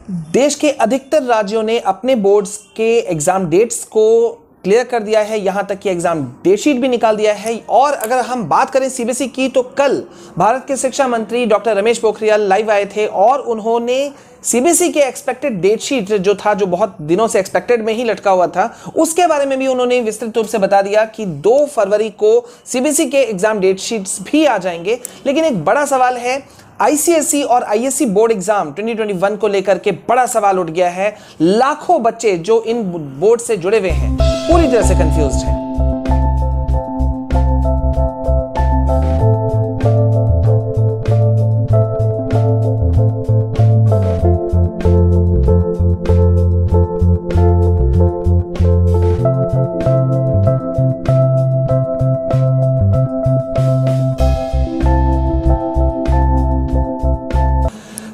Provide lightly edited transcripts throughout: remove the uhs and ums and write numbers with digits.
देश के अधिकतर राज्यों ने अपने बोर्ड्स के एग्जाम डेट्स को क्लियर कर दिया है, यहां तक कि एग्जाम डेट शीट भी निकाल दिया है। और अगर हम बात करें सीबीएसई की, तो कल भारत के शिक्षा मंत्री डॉक्टर रमेश पोखरियाल लाइव आए थे और उन्होंने सीबीएसई के एक्सपेक्टेड डेट शीट जो था, जो बहुत दिनों से एक्सपेक्टेड में ही लटका हुआ था, उसके बारे में भी उन्होंने विस्तृत रूप से बता दिया कि 2 फरवरी को सीबीएसई के एग्जाम डेट शीट्स भी आ जाएंगे। लेकिन एक बड़ा सवाल है, आईसीएसई और आईएससी बोर्ड एग्जाम 2021 को लेकर के बड़ा सवाल उठ गया है। लाखों बच्चे जो इन बोर्ड से जुड़े हुए हैं पूरी तरह से कंफ्यूज्ड हैं।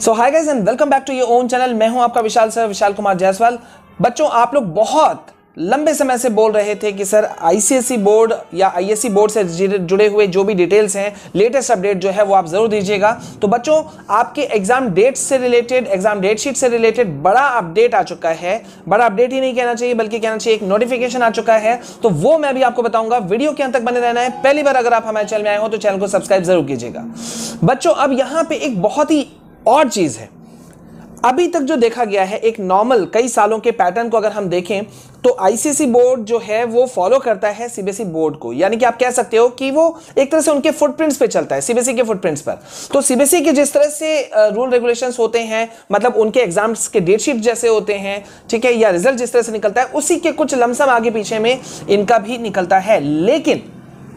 So hi guys and welcome back to your own channel. मैं हूं आपका विशाल कुमार जायसवाल। बच्चों, आप लोग बहुत लंबे समय से बोल रहे थे कि सर आईसीएसई बोर्ड या आईएससी बोर्ड से जुड़े हुए जो भी डिटेल्स हैं, लेटेस्ट अपडेट जो है वो आप जरूर दीजिएगा। तो बच्चों, आपके एग्जाम डेट से रिलेटेड, एग्जाम डेट शीट से रिलेटेड बड़ा अपडेट आ चुका है। बड़ा अपडेट ही नहीं कहना चाहिए बल्कि कहना चाहिए एक नोटिफिकेशन आ चुका है, तो वो मैं भी आपको बताऊंगा। वीडियो के अंत तक बने रहना है। पहली बार अगर आप हमारे चैनल में आए हो तो चैनल को सब्सक्राइब जरूर कीजिएगा। बच्चों, अब यहां पर एक बहुत ही और चीज है। अभी तक जो देखा गया है, एक नॉर्मल कई सालों के पैटर्न को अगर हम देखें तो आईसीएसई बोर्ड जो है वो फॉलो करता है सीबीएसई बोर्ड को, यानी कि आप कह सकते हो कि वो एक तरह से उनके फुटप्रिंट्स पे चलता है, सीबीएसई के फुटप्रिंट्स पर। तो सीबीएसई के जिस तरह से रूल रेगुलेशंस होते हैं, मतलब उनके एग्जाम्स के डेट शीट जैसे होते हैं, ठीक है, या रिजल्ट जिस तरह से निकलता है, उसी के कुछ लमसम आगे पीछे में इनका भी निकलता है। लेकिन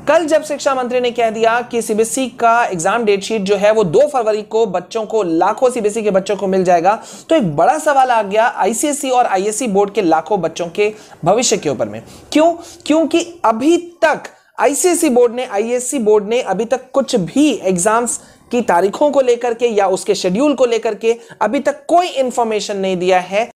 कल जब शिक्षा मंत्री ने कह दिया कि सीबीएसई का एग्जाम डेट शीट जो है वो 2 फरवरी को बच्चों को, लाखों सीबीएसई के बच्चों को मिल जाएगा, तो एक बड़ा सवाल आ गया आईसीएसई और आईएससी बोर्ड के लाखों बच्चों के भविष्य के ऊपर में। क्योंकि अभी तक आईसीएसई बोर्ड ने, आईएससी बोर्ड ने अभी तक कुछ भी एग्जाम्स की तारीखों को लेकर के या उसके शेड्यूल को लेकर के अभी तक कोई इंफॉर्मेशन नहीं दिया है।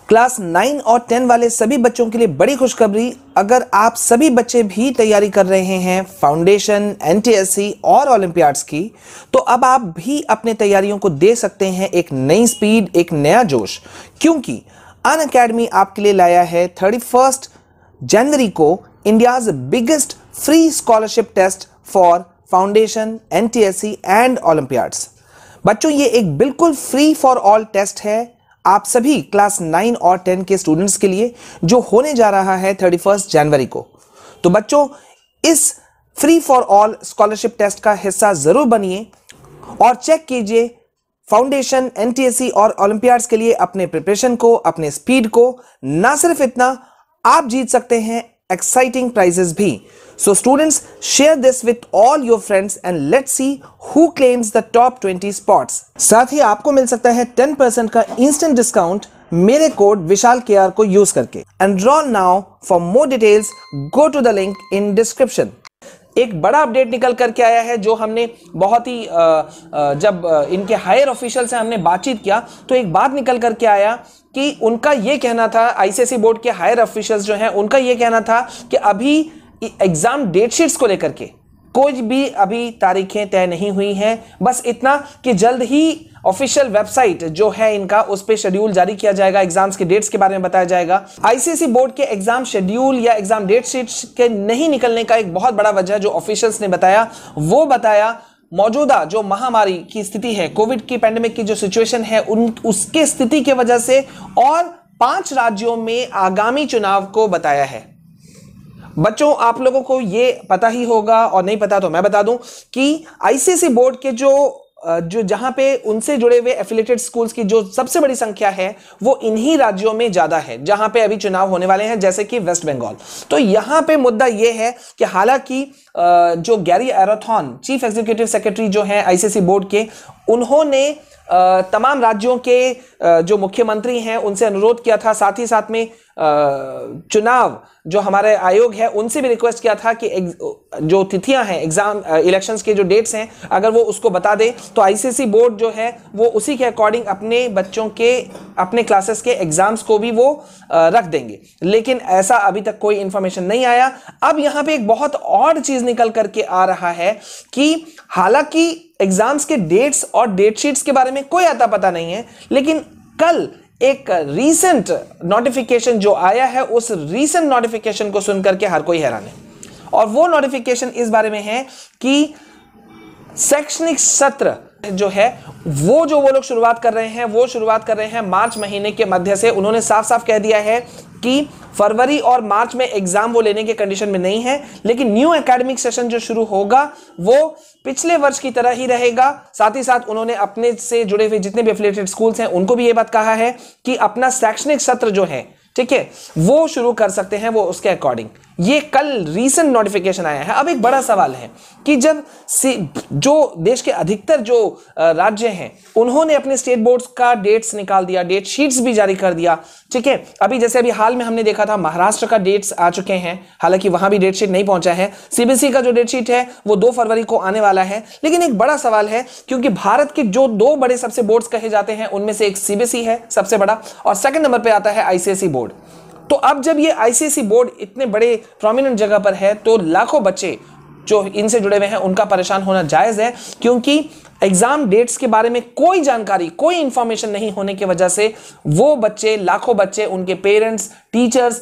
क्लास 9 और 10 वाले सभी बच्चों के लिए बड़ी खुशखबरी, अगर आप सभी बच्चे भी तैयारी कर रहे हैं फाउंडेशन, एनटीएससी और ओलंपियाड्स की, तो अब आप भी अपने तैयारियों को दे सकते हैं एक नई स्पीड, एक नया जोश, क्योंकि अनअकैडमी आपके लिए लाया है 31 जनवरी को India's biggest free scholarship test for foundation, NTSC and olympiads. बच्चों, ये एक बिल्कुल फ्री फॉर ऑल टेस्ट है आप सभी क्लास 9 और 10 के स्टूडेंट्स के लिए, जो होने जा रहा है 31 जनवरी को। तो बच्चों, इस free for all scholarship test का हिस्सा जरूर बनिए और चेक कीजिए फाउंडेशन, एनटीएससी और ओलंपियाड्स के लिए अपने प्रिपरेशन को, अपने स्पीड को। ना सिर्फ इतना, आप जीत सकते हैं एक्साइटिंग प्राइजेस भी। So students, share this with all your friends and let's see who claims the top 20 spots. साथ ही आपको मिल सकता है 10% का instant discount मेरे कोड विशाल केआर को यूज करके। Enroll now for more details. Go to the link in description. एक बड़ा अपडेट निकल करके आया है, जो हमने बहुत ही जब इनके हायर ऑफिशियल से हमने बातचीत किया तो एक बात निकल करके आया कि उनका ये कहना था, आईसीएसई बोर्ड के हायर ऑफिशियल्स जो हैं उनका ये कहना था कि अभी एग्जाम डेट शीट्स को लेकर के कोई भी अभी तारीखें तय नहीं हुई हैं। बस इतना कि जल्द ही ऑफिशियल वेबसाइट जो है इनका, उस पे शेड्यूल जारी किया जाएगा, एग्जाम्स के डेट्स के बारे में बताया जाएगा। आईसीएसई बोर्ड के एग्जाम शेड्यूल या एग्जाम डेट शीट्स के नहीं निकलने का एक बहुत बड़ा वजह जो ऑफिशियल्स ने बताया, वो बताया मौजूदा जो महामारी की स्थिति है, कोविड की पैंडेमिक की जो सिचुएशन है, उसके स्थिति की वजह से, और 5 राज्यों में आगामी चुनाव को बताया है। बच्चों, आप लोगों को ये पता ही होगा, और नहीं पता तो मैं बता दूं कि आईसीएसई बोर्ड के जो जहां पे उनसे जुड़े हुए एफिलिएटेड स्कूल्स की जो सबसे बड़ी संख्या है, वो इन्हीं राज्यों में ज्यादा है जहां पे अभी चुनाव होने वाले हैं, जैसे कि वेस्ट बंगाल। तो यहां पे मुद्दा ये है कि हालांकि जो गैरी एरोथॉन, चीफ एग्जीक्यूटिव सेक्रेटरी जो हैं आईसीएसई बोर्ड के, उन्होंने तमाम राज्यों के जो मुख्यमंत्री हैं उनसे अनुरोध किया था, साथ ही साथ में चुनाव जो हमारे आयोग है उनसे भी रिक्वेस्ट किया था कि जो तिथियां हैं, एग्जाम इलेक्शंस के जो डेट्स हैं, अगर वो उसको बता दे तो आईसीएसई बोर्ड जो है वो उसी के अकॉर्डिंग अपने बच्चों के, अपने क्लासेस के एग्जाम्स को भी वो रख देंगे। लेकिन ऐसा अभी तक कोई इंफॉर्मेशन नहीं आया। अब यहां पे एक बहुत और चीज निकल करके आ रहा है कि हालांकि एग्जाम्स के डेट्स और डेट शीट्स के बारे में कोई आता पता नहीं है, लेकिन कल एक रीसेंट नोटिफिकेशन जो आया है, उस रीसेंट नोटिफिकेशन को सुनकर के हर कोई हैरान है। और वो नोटिफिकेशन इस बारे में है कि शैक्षणिक सत्र जो है वो लोग शुरुआत कर रहे हैं, वो शुरुआत कर रहे हैं मार्च महीने के मध्य से। उन्होंने साफ साफ कह दिया है कि फरवरी और मार्च में एग्जाम वो लेने के कंडीशन में नहीं है, लेकिन न्यू एकेडमिक सेशन जो शुरू होगा वो पिछले वर्ष की तरह ही रहेगा। साथ ही साथ उन्होंने अपने से जुड़े हुए जितने भी एफिलिएटेड स्कूल्स हैं उनको भी ये बात कहा है कि अपना शैक्षणिक सत्र जो है, ठीक है, वो शुरू कर सकते हैं वो उसके अकॉर्डिंग। ये कल रीसेंट नोटिफिकेशन आया है। अब एक बड़ा सवाल है कि जब जो देश के अधिकतर जो राज्य हैं उन्होंने अपने स्टेट बोर्ड्स का डेट्स निकाल दिया, डेट शीट्स भी जारी कर दिया, ठीक है। अभी हाल में हमने देखा था महाराष्ट्र का डेट्स आ चुके हैं, हालांकि वहां भी डेट शीट नहीं पहुंचा है। सीबीएसई का जो डेट शीट है वो 2 फरवरी को आने वाला है। लेकिन एक बड़ा सवाल है, क्योंकि भारत के जो 2 बड़े सबसे बोर्ड्स कहे जाते हैं उनमें से एक सीबीएसई है सबसे बड़ा, और सेकंड नंबर पे आता है आईसीएसई बोर्ड। तो अब जब ये आईसीएसई बोर्ड इतने बड़े प्रोमिनेंट जगह पर है तो लाखों बच्चे जो इनसे जुड़े हुए हैं उनका परेशान होना जायज है, क्योंकि एग्जाम डेट्स के बारे में कोई जानकारी, कोई इंफॉर्मेशन नहीं होने की वजह से वो बच्चे, लाखों बच्चे, उनके पेरेंट्स, टीचर्स,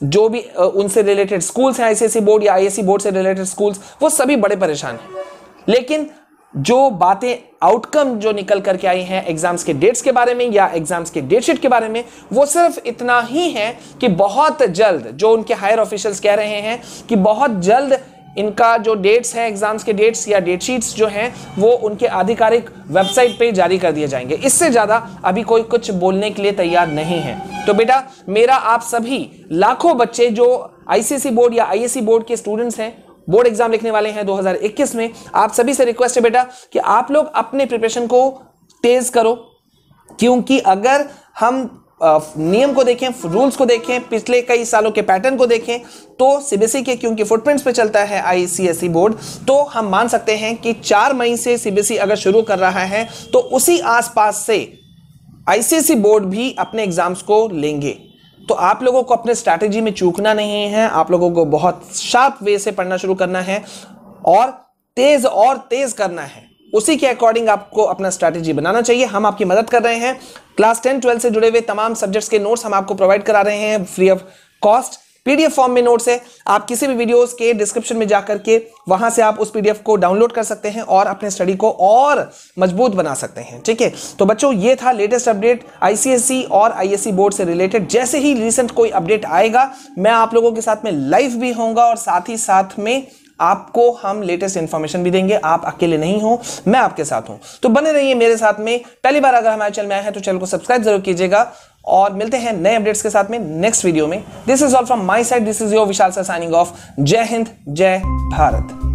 जो भी उनसे रिलेटेड स्कूल्स हैं, आईसीएसई बोर्ड या आईएससी बोर्ड से रिलेटेड स्कूल्स, वो सभी बड़े परेशान हैं। लेकिन जो बातें आउटकम जो निकल करके आई हैं एग्जाम्स के डेट्स के बारे में या एग्जाम्स के डेट शीट के बारे में, वो सिर्फ इतना ही है कि बहुत जल्द, जो उनके हायर ऑफिशियल्स कह रहे हैं कि बहुत जल्द इनका जो डेट्स है, एग्जाम्स के डेट्स या डेट शीट्स जो हैं वो उनके आधिकारिक वेबसाइट पे जारी कर दिए जाएंगे। इससे ज्यादा अभी कोई कुछ बोलने के लिए तैयार नहीं है। तो बेटा, मेरा आप सभी लाखों बच्चे जो आईसीएसई बोर्ड या आईएससी बोर्ड के स्टूडेंट्स हैं, बोर्ड एग्जाम लिखने वाले हैं 2021 में, आप सभी से रिक्वेस्ट है बेटा कि आप लोग अपने प्रिपरेशन को तेज करो। क्योंकि अगर हम नियम को देखें, रूल्स को देखें, पिछले कई सालों के पैटर्न को देखें, तो सीबीएसई के क्योंकि फुटप्रिंट्स पे चलता है आईसीएसई बोर्ड, तो हम मान सकते हैं कि 4 मई से सीबीएसई अगर शुरू कर रहा है तो उसी आसपास से आईसीएसई बोर्ड भी अपने एग्जाम्स को लेंगे। तो आप लोगों को अपने स्ट्रैटेजी में चूकना नहीं है, आप लोगों को बहुत शार्प वे से पढ़ना शुरू करना है और तेज करना है। उसी के अकॉर्डिंग आपको अपना स्ट्रैटेजी बनाना चाहिए। हम आपकी मदद कर रहे हैं। क्लास 10-12 से जुड़े हुए तमाम सब्जेक्ट्स के नोट्स हम आपको प्रोवाइड करा रहे हैं free of cost. PDF form में नोट्स है, आप किसी भी वीडियोस के डिस्क्रिप्शन में जाकर के वहां से आप उस पीडीएफ को डाउनलोड कर सकते हैं और अपने स्टडी को और मजबूत बना सकते हैं, ठीक है। तो बच्चों, ये था लेटेस्ट अपडेट आईसीएसई और आईएससी बोर्ड से रिलेटेड। जैसे ही रिसेंट कोई अपडेट आएगा मैं आप लोगों के साथ में लाइव भी होऊंगा और साथ ही साथ में आपको हम लेटेस्ट इंफॉर्मेशन भी देंगे। आप अकेले नहीं हो, मैं आपके साथ हूं। तो बने रहिए मेरे साथ में। पहली बार अगर हमारे चैनल में आए हैं तो चैनल को सब्सक्राइब जरूर कीजिएगा और मिलते हैं नए अपडेट्स के साथ में नेक्स्ट वीडियो में। This is all from my side, this is your Vishal sir signing off. जय हिंद, जय भारत।